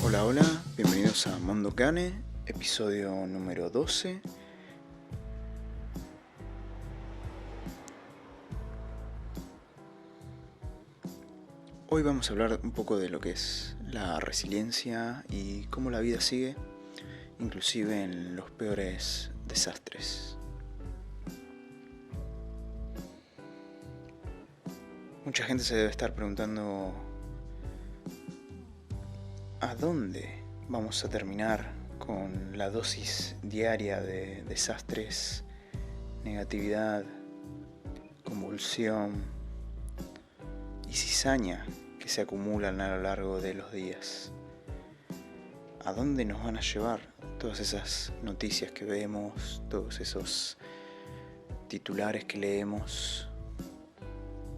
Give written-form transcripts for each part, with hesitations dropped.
Hola, hola, bienvenidos a Mondo Cane, episodio número 12. Hoy vamos a hablar un poco de lo que es la resiliencia y cómo la vida sigue, inclusive en los peores desastres. Mucha gente se debe estar preguntando ¿a dónde vamos a terminar con la dosis diaria de desastres, negatividad, convulsión y cizaña que se acumulan a lo largo de los días? ¿A dónde nos van a llevar todas esas noticias que vemos, todos esos titulares que leemos?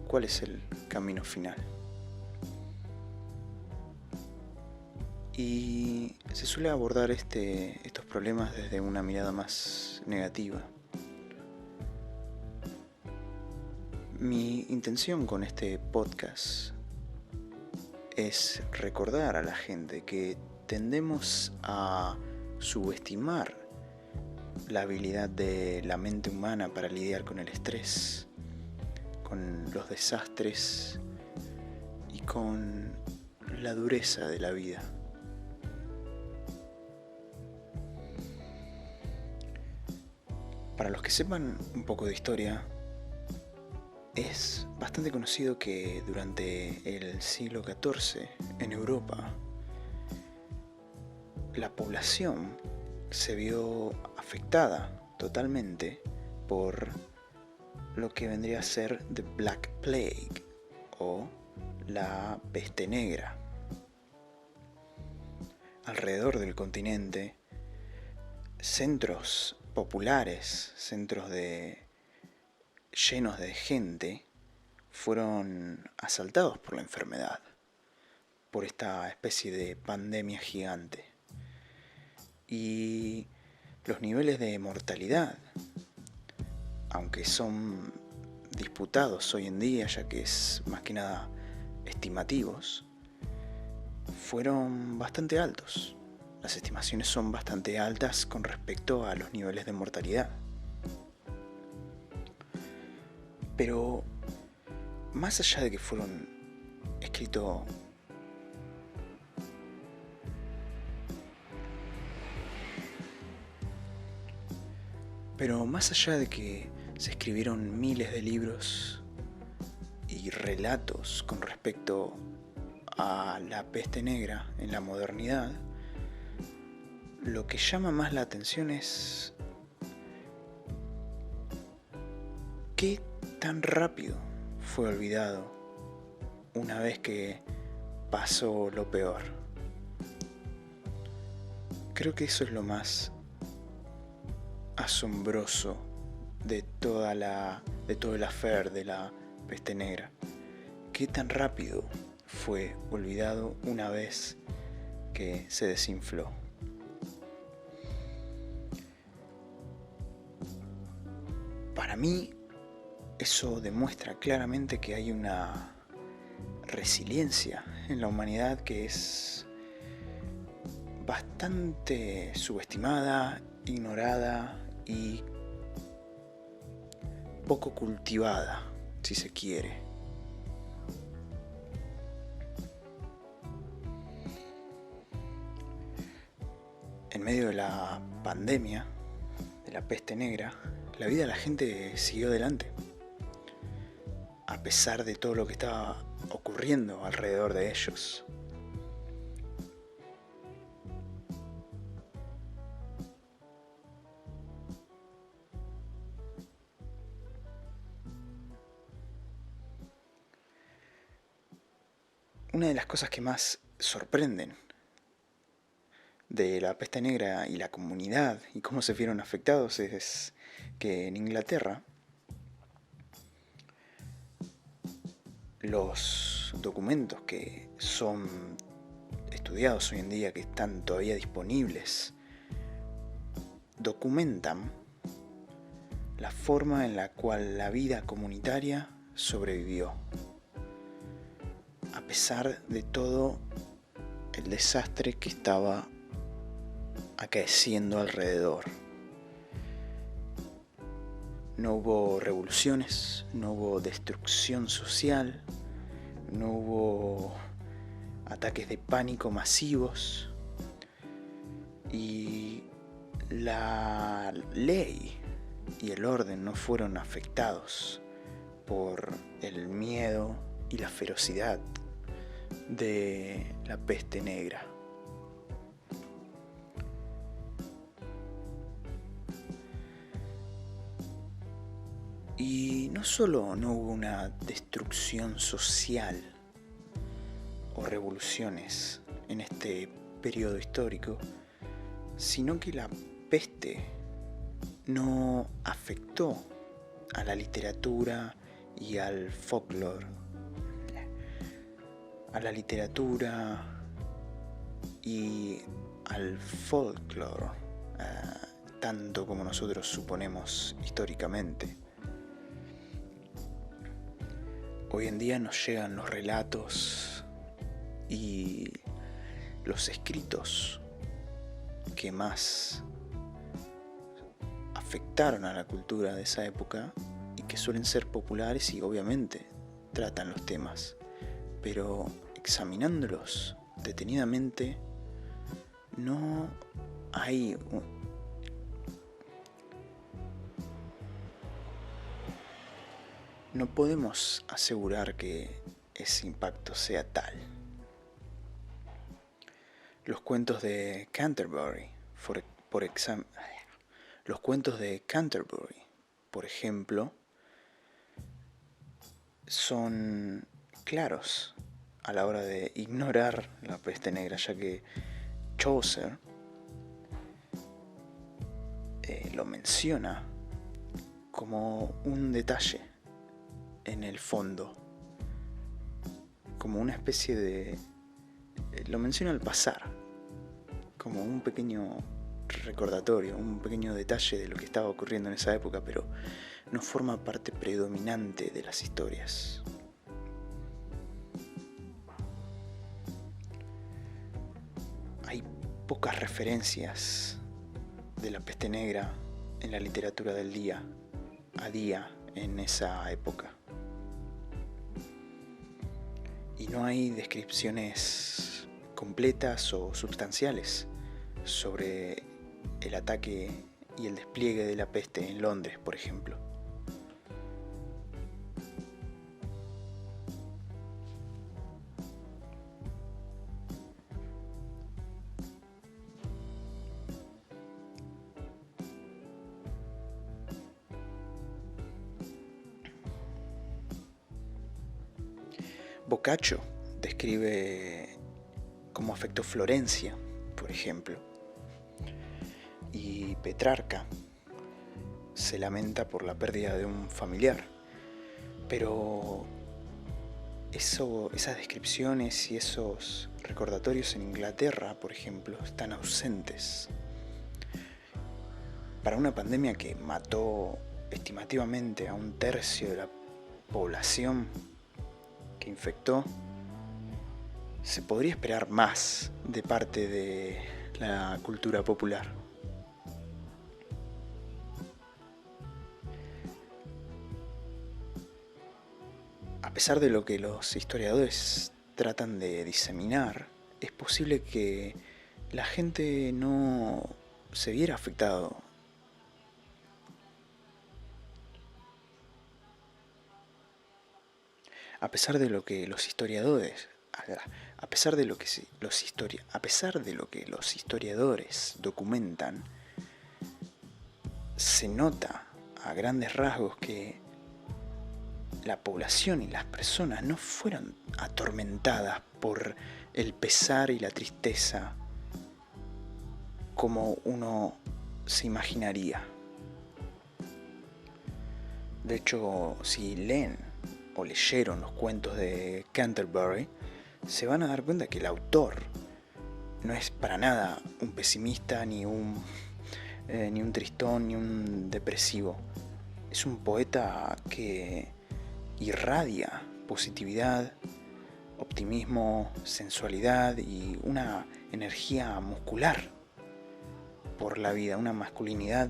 ¿Cuál es el camino final? Y se suele abordar estos problemas desde una mirada más negativa. Mi intención con este podcast es recordar a la gente que tendemos a subestimar la habilidad de la mente humana para lidiar con el estrés, con los desastres y con la dureza de la vida. Para los que sepan un poco de historia, es bastante conocido que durante el siglo XIV en Europa la población se vio afectada totalmente por lo que vendría a ser The Black Plague o la peste negra. Alrededor del continente, centros populares, llenos de gente, fueron asaltados por la enfermedad, por esta especie de pandemia gigante. Y los niveles de mortalidad, aunque son disputados hoy en día, ya que es más que nada estimativos, fueron bastante altos. Las estimaciones son bastante altas con respecto a los niveles de mortalidad. Pero más allá de que fueron escritos más allá de que se escribieron miles de libros y relatos con respecto a la peste negra en la modernidad, lo que llama más la atención es qué tan rápido fue olvidado una vez que pasó lo peor. Creo que eso es lo más asombroso de todo el affair de la peste negra. Qué tan rápido fue olvidado una vez que se desinfló. Para mí, eso demuestra claramente que hay una resiliencia en la humanidad que es bastante subestimada, ignorada y poco cultivada, si se quiere. En medio de la pandemia, de la peste negra, la vida de la gente siguió adelante, a pesar de todo lo que estaba ocurriendo alrededor de ellos. Una de las cosas que más sorprenden de la peste negra y la comunidad y cómo se vieron afectados es que en Inglaterra los documentos que son estudiados hoy en día, que están todavía disponibles, documentan la forma en la cual la vida comunitaria sobrevivió, a pesar de todo el desastre que estaba acaeciendo alrededor. No hubo revoluciones, no hubo destrucción social, no hubo ataques de pánico masivos, y la ley y el orden no fueron afectados por el miedo y la ferocidad de la peste negra. Y no solo no hubo una destrucción social o revoluciones en este periodo histórico, sino que la peste no afectó a la literatura y al folclore, a la literatura y al folclore, tanto como nosotros suponemos históricamente. Hoy en día nos llegan los relatos y los escritos que más afectaron a la cultura de esa época y que suelen ser populares y obviamente tratan los temas, pero examinándolos detenidamente no hay no podemos asegurar que ese impacto sea tal. Los cuentos de Canterbury, por ejemplo, son claros a la hora de ignorar la peste negra, ya que Chaucer lo menciona como un detalle en el fondo, como una especie de... lo menciona al pasar, como un pequeño recordatorio, un pequeño detalle de lo que estaba ocurriendo en esa época, pero no forma parte predominante de las historias. Hay pocas referencias de la peste negra en la literatura del día a día en esa época. Y no hay descripciones completas o sustanciales sobre el ataque y el despliegue de la peste en Londres, por ejemplo. Boccaccio describe cómo afectó Florencia, por ejemplo, y Petrarca se lamenta por la pérdida de un familiar, pero esas descripciones y esos recordatorios en Inglaterra, por ejemplo, están ausentes. Para una pandemia que mató estimativamente a 1/3 de la población que infectó, se podría esperar más de parte de la cultura popular. A pesar de lo que los historiadores tratan de diseminar, es posible que la gente no se viera afectado. A pesar de lo que los historiadores documentan, se nota a grandes rasgos que la población y las personas no fueron atormentadas por el pesar y la tristeza como uno se imaginaría. De hecho, si leen o leyeron los cuentos de Canterbury, se van a dar cuenta que el autor no es para nada un pesimista, ni un tristón, ni un depresivo. Es un poeta que irradia positividad, optimismo, sensualidad y una energía muscular por la vida, una masculinidad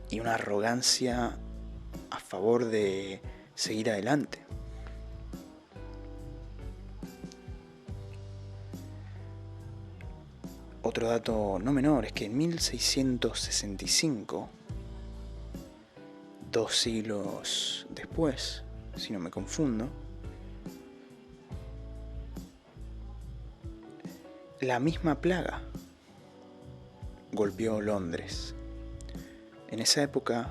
y una arrogancia a favor de seguir adelante. Otro dato no menor es que en 1665, 2 siglos después, si no me confundo, la misma plaga golpeó Londres. En esa época,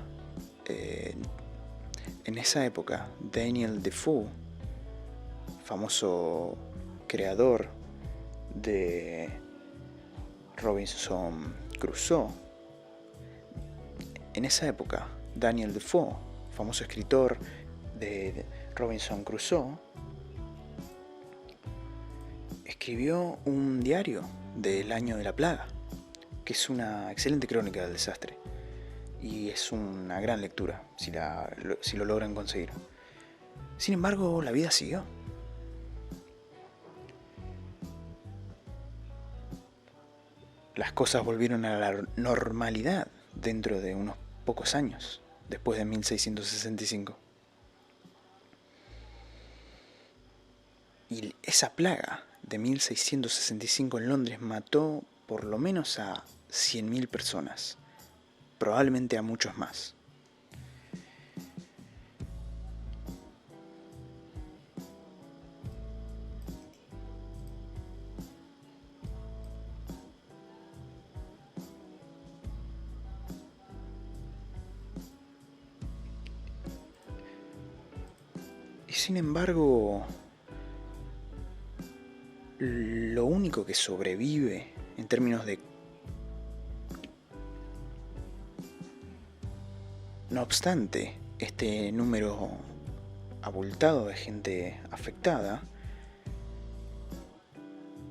Daniel Defoe, famoso creador de Robinson Crusoe, en esa época Daniel Defoe, famoso escritor de Robinson Crusoe, escribió un diario del año de la plaga, que es una excelente crónica del desastre y es una gran lectura si lo logran conseguir. Sin embargo, la vida siguió. Las cosas volvieron a la normalidad dentro de unos pocos años, después de 1665. Y esa plaga de 1665 en Londres mató por lo menos a 100.000 personas, probablemente a muchos más. Y sin embargo, lo único que sobrevive en términos de... No obstante, este número abultado de gente afectada,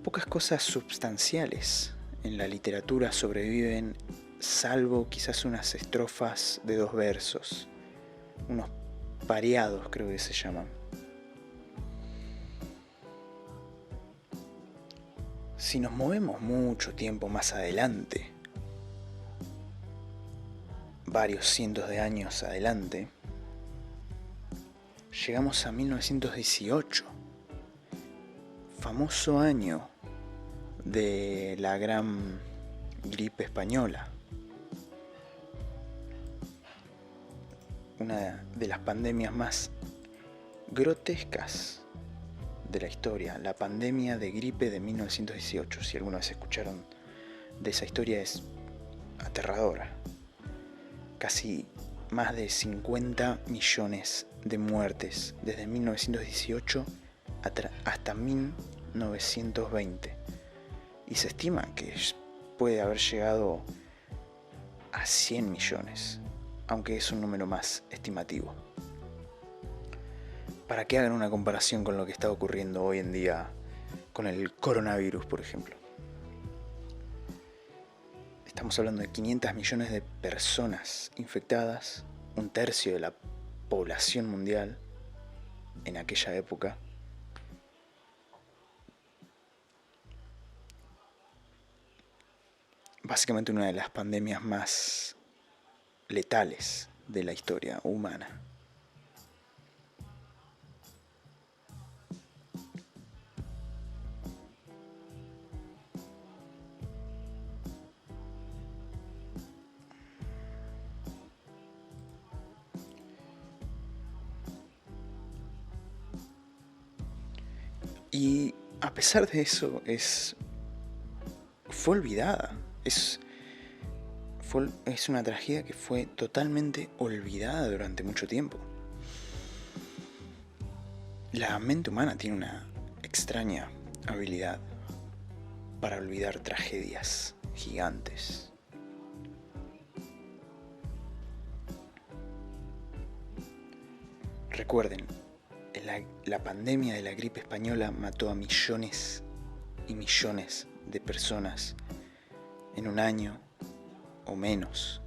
pocas cosas sustanciales en la literatura sobreviven, salvo quizás unas estrofas de 2 versos, unos pareados creo que se llaman. Si nos movemos mucho tiempo más adelante, varios cientos de años adelante, llegamos a 1918, famoso año de la gran gripe española, una de las pandemias más grotescas de la historia, la pandemia de gripe de 1918. Si alguna vez escucharon de esa historia, es aterradora. Casi más de 50 millones de muertes desde 1918 hasta 1920. Y se estima que puede haber llegado a 100 millones, aunque es un número más estimativo. Para que hagan una comparación con lo que está ocurriendo hoy en día con el coronavirus, por ejemplo. Estamos hablando de 500 millones de personas infectadas, 1/3 de la población mundial en aquella época. Básicamente una de las pandemias más letales de la historia humana. Y a pesar de eso, fue olvidada. Es una tragedia que fue totalmente olvidada durante mucho tiempo. La mente humana tiene una extraña habilidad para olvidar tragedias gigantes. Recuerden, la pandemia de la gripe española mató a millones y millones de personas en un año o menos.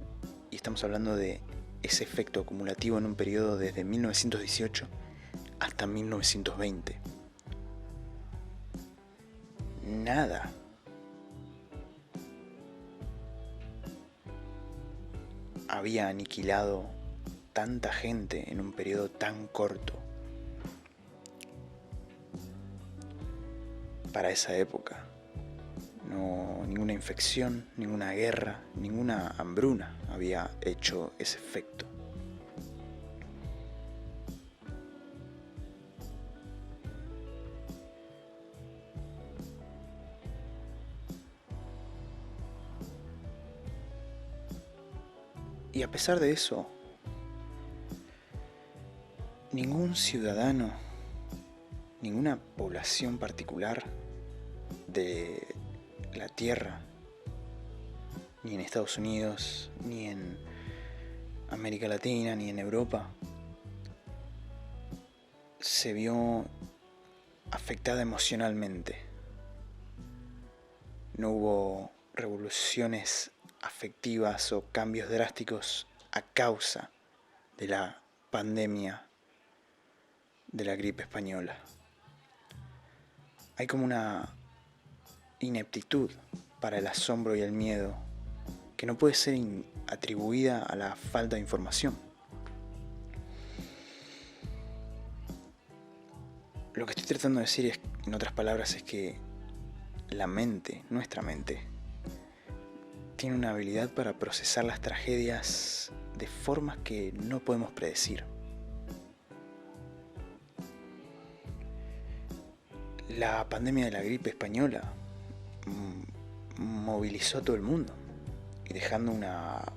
Y estamos hablando de ese efecto acumulativo en un periodo desde 1918 hasta 1920. Nada. Había aniquilado tanta gente en un periodo tan corto. Para esa época, no, ninguna infección, ninguna guerra, ninguna hambruna había hecho ese efecto. Y a pesar de eso, ningún ciudadano, ninguna población particular de la Tierra, ni en Estados Unidos, ni en América Latina, ni en Europa, se vio afectada emocionalmente. No hubo revoluciones afectivas o cambios drásticos a causa de la pandemia de la gripe española. Hay como una ineptitud para el asombro y el miedo que no puede ser atribuida a la falta de información. Lo que estoy tratando de decir en otras palabras, es que la mente, nuestra mente, tiene una habilidad para procesar las tragedias de formas que no podemos predecir. La pandemia de la gripe española movilizó a todo el mundo y dejando una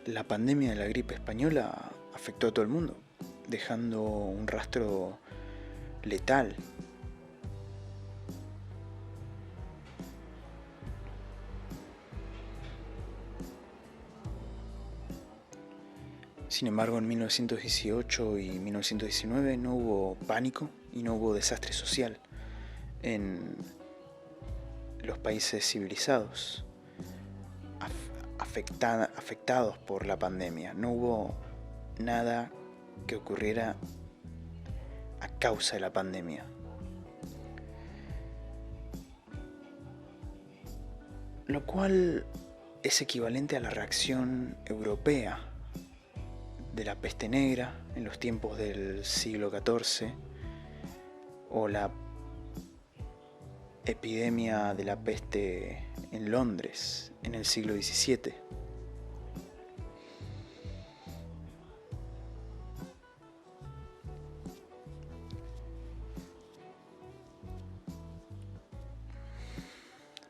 La pandemia de la gripe española afectó a todo el mundo, dejando un rastro letal. Sin embargo, en 1918 y 1919 no hubo pánico y no hubo desastre social en los países civilizados afectados por la pandemia. No hubo nada que ocurriera a causa de la pandemia. Lo cual es equivalente a la reacción europea de la peste negra en los tiempos del siglo XIV o la epidemia de la peste en Londres en el siglo XVII.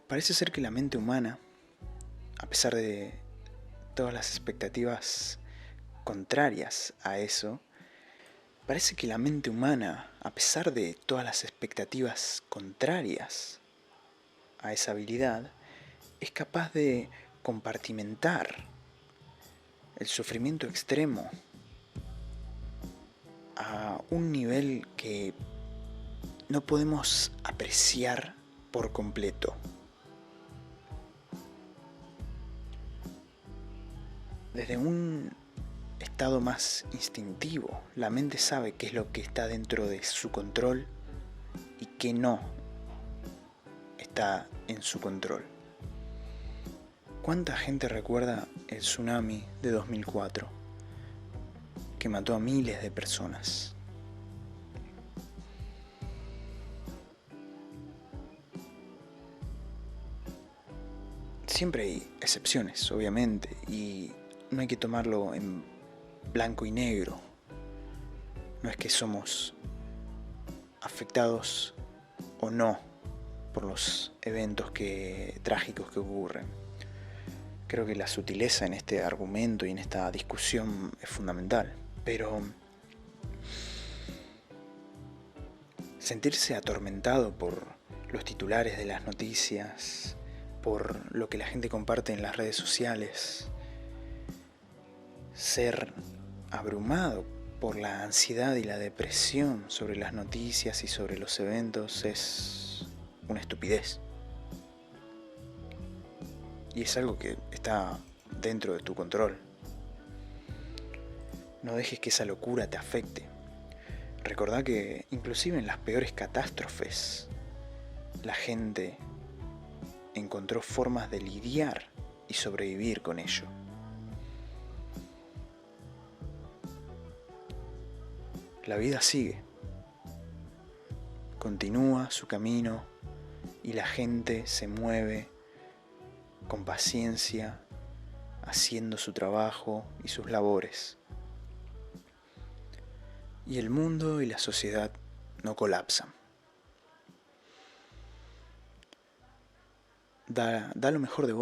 Parece ser que la mente humana, a pesar de todas las expectativas contrarias a eso, parece que la mente humana, a pesar de todas las expectativas contrarias a esa habilidad, es capaz de compartimentar el sufrimiento extremo a un nivel que no podemos apreciar por completo. Desde un estado más instintivo, la mente sabe qué es lo que está dentro de su control y qué no está en su control. ¿Cuánta gente recuerda el tsunami de 2004 que mató a miles de personas? Siempre hay excepciones, obviamente, y no hay que tomarlo en blanco y negro. No es que somos afectados o no por los eventos trágicos que ocurren. Creo que la sutileza en este argumento y en esta discusión es fundamental, pero sentirse atormentado por los titulares de las noticias, por lo que la gente comparte en las redes sociales, ser abrumado por la ansiedad y la depresión sobre las noticias y sobre los eventos es una estupidez. Y es algo que está dentro de tu control. No dejes que esa locura te afecte. Recordá que inclusive en las peores catástrofes, la gente encontró formas de lidiar y sobrevivir con ello. La vida sigue, continúa su camino y la gente se mueve con paciencia, haciendo su trabajo y sus labores. Y el mundo y la sociedad no colapsan. Da lo mejor de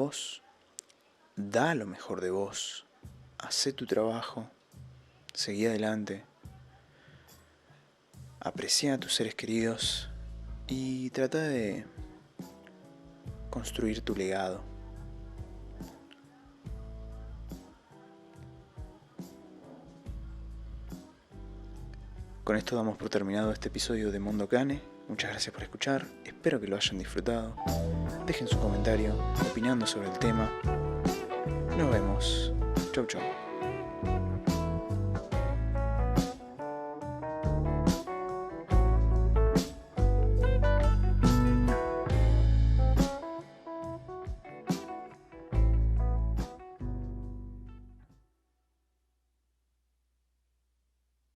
vos, hacé tu trabajo, seguí adelante, aprecia a tus seres queridos y trata de construir tu legado. Con esto damos por terminado este episodio de Mondo Cane. Muchas gracias por escuchar, espero que lo hayan disfrutado. Dejen su comentario opinando sobre el tema. Nos vemos. Chau chau.